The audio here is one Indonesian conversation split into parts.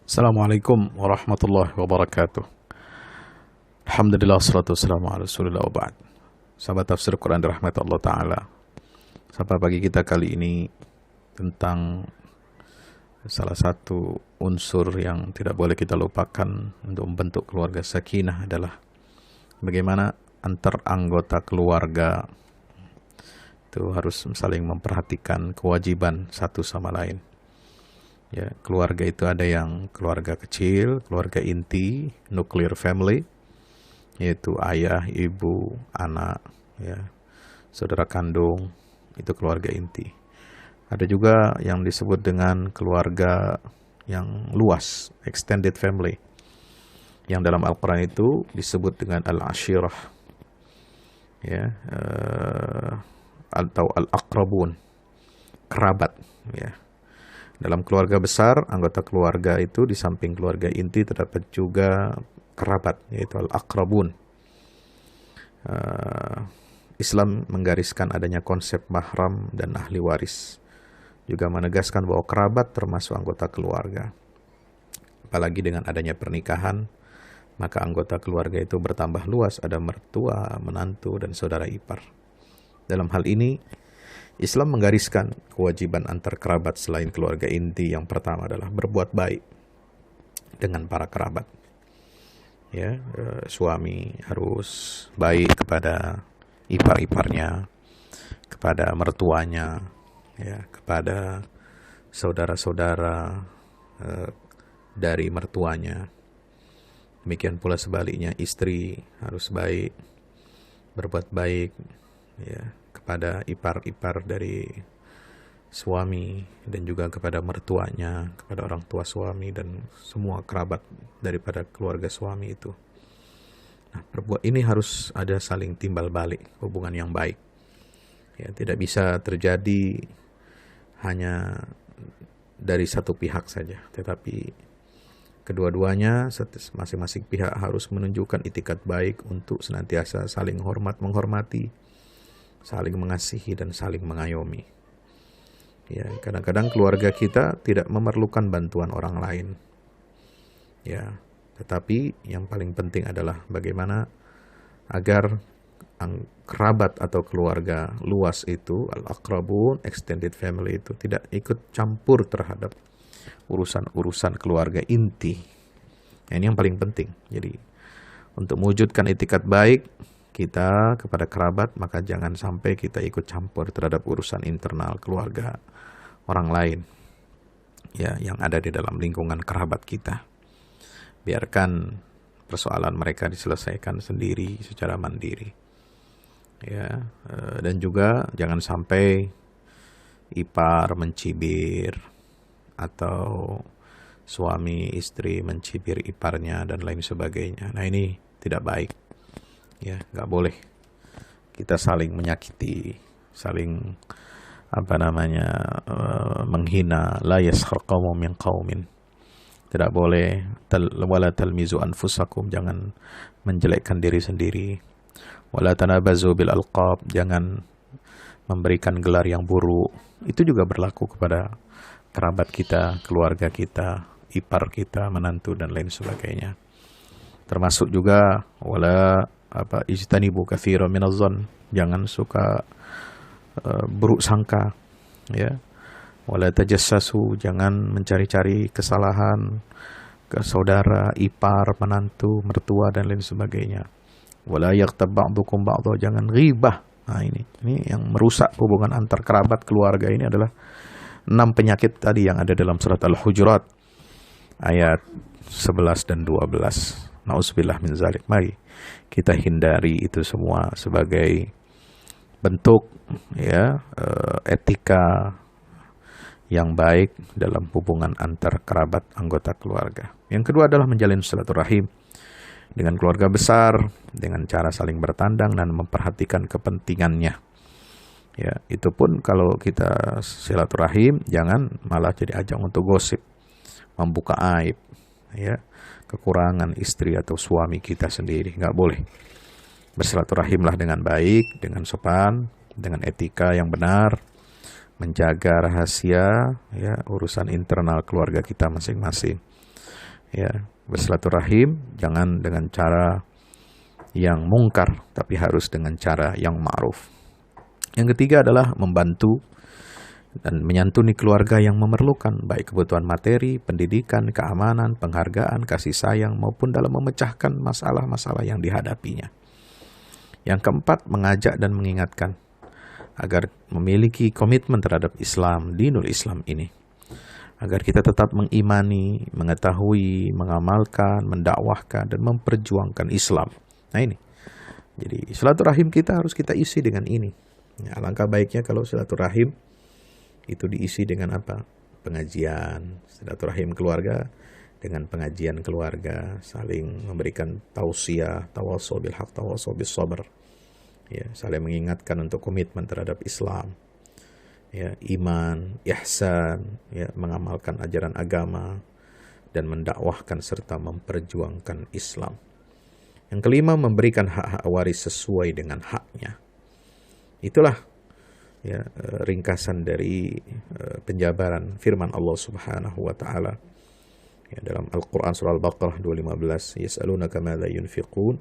Assalamualaikum warahmatullahi wabarakatuh. Alhamdulillah, wassalatu wassalamu ala rasulillah wa ba'd. Sahabat tafsir Quran dirahmati Allah Ta'ala, sahabat pagi kita kali ini tentang salah satu unsur yang tidak boleh kita lupakan untuk membentuk keluarga sakinah adalah bagaimana antar anggota keluarga itu harus saling memperhatikan kewajiban satu sama lain. Ya, keluarga itu ada yang keluarga kecil, keluarga inti, nuclear family, yaitu ayah, ibu, anak, ya, saudara kandung, itu keluarga inti. Ada juga yang disebut dengan keluarga yang luas, extended family, yang dalam Al-Quran itu disebut dengan al-ashirah, ya, atau al-aqrabun, kerabat, ya. Dalam keluarga besar, anggota keluarga itu di samping keluarga inti terdapat juga kerabat, yaitu al-aqrabun. Islam menggariskan adanya konsep mahram dan ahli waris. Juga menegaskan bahwa kerabat termasuk anggota keluarga. Apalagi dengan adanya pernikahan, maka anggota keluarga itu bertambah luas, ada mertua, menantu, dan saudara ipar. Dalam hal ini, Islam menggariskan kewajiban antar kerabat selain keluarga inti. Yang pertama adalah berbuat baik dengan para kerabat. Ya, suami harus baik kepada ipar-iparnya, kepada mertuanya, ya, kepada saudara-saudara dari mertuanya. Demikian pula sebaliknya, istri harus baik, berbuat baik, ya, kepada ipar-ipar dari suami dan juga kepada mertuanya, kepada orang tua suami dan semua kerabat daripada keluarga suami itu. Nah, ini harus ada saling timbal balik, hubungan yang baik. Ya, tidak bisa terjadi hanya dari satu pihak saja, tetapi kedua-duanya, masing-masing pihak harus menunjukkan itikat baik untuk senantiasa saling menghormati, saling mengasihi dan saling mengayomi. Ya, kadang-kadang keluarga kita tidak memerlukan bantuan orang lain. Ya, tetapi yang paling penting adalah bagaimana agar kerabat atau keluarga luas itu, al-aqrabun, extended family itu tidak ikut campur terhadap urusan-urusan keluarga inti. Nah, ini yang paling penting. Jadi, untuk mewujudkan itikat baik kita kepada kerabat, maka jangan sampai kita ikut campur terhadap urusan internal keluarga orang lain, ya, yang ada di dalam lingkungan kerabat kita. Biarkan persoalan mereka diselesaikan sendiri secara mandiri, ya. Dan juga jangan sampai ipar mencibir atau suami istri mencibir iparnya dan lain sebagainya. Nah, ini tidak baik. Ya, nggak boleh kita saling menyakiti, saling menghina. La yaskhar qaumun min qaumin. Tidak boleh wala talmizu anfusakum, jangan menjelekkan diri sendiri. Wala tanabazu bil alqab, jangan memberikan gelar yang buruk. Itu juga berlaku kepada kerabat kita, keluarga kita, ipar kita, menantu dan lain sebagainya. Termasuk juga ijtanibu katsiran minadh-dhann, jangan suka buruk sangka, ya. Wala tajassasu, jangan mencari-cari kesalahan ke saudara, ipar, menantu, mertua dan lain sebagainya. Wala yaghtab ba'dukum ba'dha, jangan ghibah. Nah, ini yang merusak hubungan antar kerabat keluarga. Ini adalah 6 penyakit tadi yang ada dalam surat Al-Hujurat ayat 11 dan 12. Na'udzubillah min zalik. Mari kita hindari itu semua sebagai bentuk, ya, etika yang baik dalam hubungan antar kerabat anggota keluarga. Yang kedua adalah menjalin silaturahim dengan keluarga besar dengan cara saling bertandang dan memperhatikan kepentingannya. Ya, itu pun kalau kita silaturahim jangan malah jadi ajang untuk gosip, membuka aib, ya, kekurangan istri atau suami kita sendiri. Nggak boleh. Bersilaturahimlah dengan baik, dengan sopan, dengan etika yang benar, menjaga rahasia, ya, urusan internal keluarga kita masing-masing. Ya, bersilaturahim jangan dengan cara yang mungkar, tapi harus dengan cara yang ma'ruf. Yang ketiga adalah membantu dan menyantuni keluarga yang memerlukan, baik kebutuhan materi, pendidikan, keamanan, penghargaan, kasih sayang, maupun dalam memecahkan masalah-masalah yang dihadapinya. Yang keempat, mengajak dan mengingatkan agar memiliki komitmen terhadap Islam, dinul Islam ini. Agar kita tetap mengimani, mengetahui, mengamalkan, mendakwahkan, dan memperjuangkan Islam. Nah ini, jadi silaturahim kita harus kita isi dengan ini. Ya, alangkah baiknya kalau silaturahim itu diisi dengan apa? Pengajian, silaturahim keluarga dengan pengajian keluarga, saling memberikan tausiah, tawasau bil haq, tawasau bis sabr. Ya, saling mengingatkan untuk komitmen terhadap Islam. Ya, iman, ihsan, ya, mengamalkan ajaran agama dan mendakwahkan serta memperjuangkan Islam. Yang kelima, memberikan hak-hak waris sesuai dengan haknya. Itulah ya, ringkasan dari penjabaran firman Allah Subhanahu wa taala ya, dalam Al-Qur'an surah Al-Baqarah 215, yas'alunaka madza yunfiqun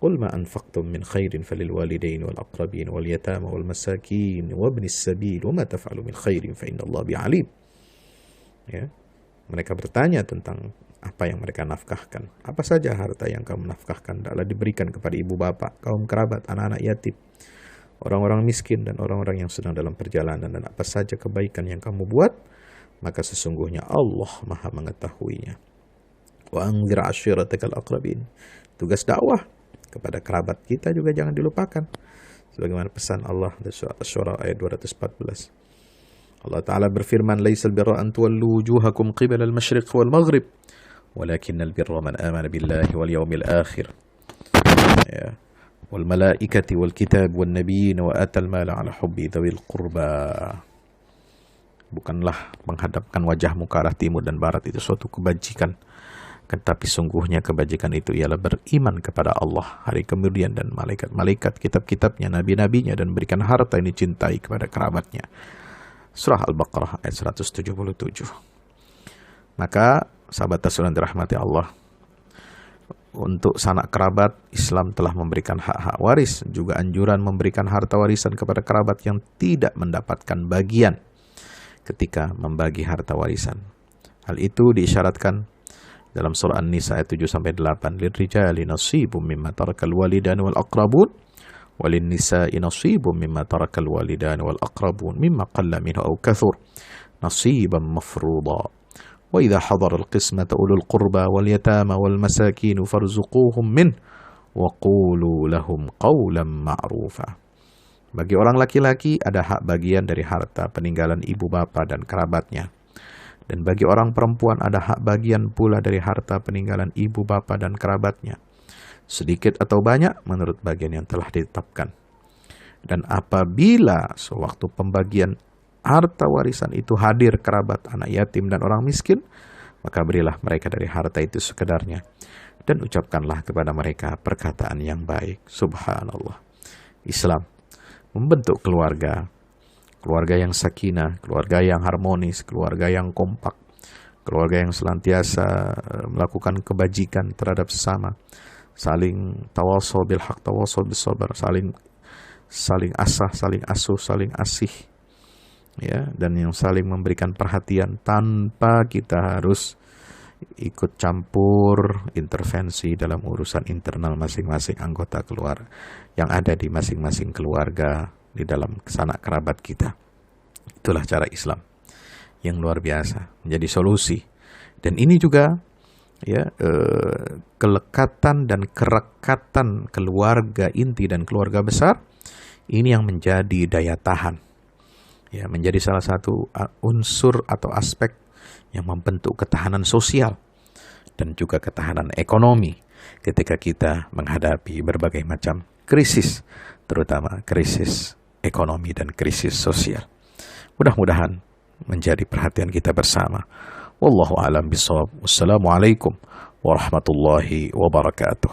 qul ma anfaqtum min khairin falil walidain wal aqrabin wal yatama wal masakin wabnis sabil wa ma taf'alu min khairin fa innallaha bi'alim. Ya, mereka bertanya tentang apa yang mereka nafkahkan. Apa saja harta yang kamu nafkahkan adalah diberikan kepada ibu bapak, kaum kerabat, anak-anak yatim, orang-orang miskin, dan orang-orang yang sedang dalam perjalanan. Dan apa saja kebaikan yang kamu buat, maka sesungguhnya Allah maha mengetahuinya. Wa anzir ashiratakal aqrabin. Tugas dakwah kepada kerabat kita juga jangan dilupakan. Sebagaimana pesan Allah di surah Asy-Syura ayat 214. Allah Ta'ala berfirman, laisal birra an tuwallu wujuhakum qibala al-masyriq wal maghrib, walakinnal birra man amana billahi wal yawmil akhir. Ya. Wal malaikati wal kitab wal nabiyyin wa atal mala ala hubbi dzawil qurba. Bukanlah menghadapkan wajahmu ke arah timur dan barat itu suatu kebajikan, tetapi sungguhnya kebajikan itu ialah beriman kepada Allah, hari kemudian, dan malaikat-malaikat, kitab-kitabnya, nabi-nabinya, dan berikan harta yang dicintai kepada kerabatnya. Surah Al-Baqarah ayat 177. Maka sahabat Rasulullah dirahmati Allah, untuk sanak kerabat, Islam telah memberikan hak-hak waris, juga anjuran memberikan harta warisan kepada kerabat yang tidak mendapatkan bagian ketika membagi harta warisan. Hal itu diisyaratkan dalam surah An-Nisa ayat 7-8. Lirrijali nasibum mimma tarakal walidan wal aqrabun walin nisa'i nasibum mimma tarakal walidan wal aqrabun mimma qalla minhu aw kathur nasiban mafruḍa. وإذا حضر القسمة أولو القربى واليتامى والمساكين فارزقوهم منه وقولوا لهم قولا معروفا. Bagi orang laki-laki ada hak bagian dari harta peninggalan ibu bapa dan kerabatnya. Dan bagi orang perempuan ada hak bagian pula dari harta peninggalan ibu bapa dan kerabatnya. Sedikit atau banyak menurut bagian yang telah ditetapkan. Dan apabila sewaktu pembagian harta warisan itu hadir kerabat, anak yatim, dan orang miskin, maka berilah mereka dari harta itu sekedarnya, dan ucapkanlah kepada mereka perkataan yang baik. Subhanallah. Islam membentuk keluarga yang sakinah, keluarga yang harmonis, keluarga yang kompak, keluarga yang senantiasa melakukan kebajikan terhadap sesama, saling tawasau bil haq, tawasau bis sabr, saling asah, saling asuh, saling asih, ya, dan yang saling memberikan perhatian tanpa kita harus ikut campur intervensi dalam urusan internal masing-masing anggota keluarga yang ada di masing-masing keluarga di dalam sanak kerabat kita. Itulah cara Islam yang luar biasa menjadi solusi. Dan ini juga ya, kelekatan dan kerekatan keluarga inti dan keluarga besar ini yang menjadi daya tahan. Ya, menjadi salah satu unsur atau aspek yang membentuk ketahanan sosial dan juga ketahanan ekonomi ketika kita menghadapi berbagai macam krisis, terutama krisis ekonomi dan krisis sosial. Mudah-mudahan menjadi perhatian kita bersama. Wallahu a'lam bishawab. Wassalamualaikum warahmatullahi wabarakatuh.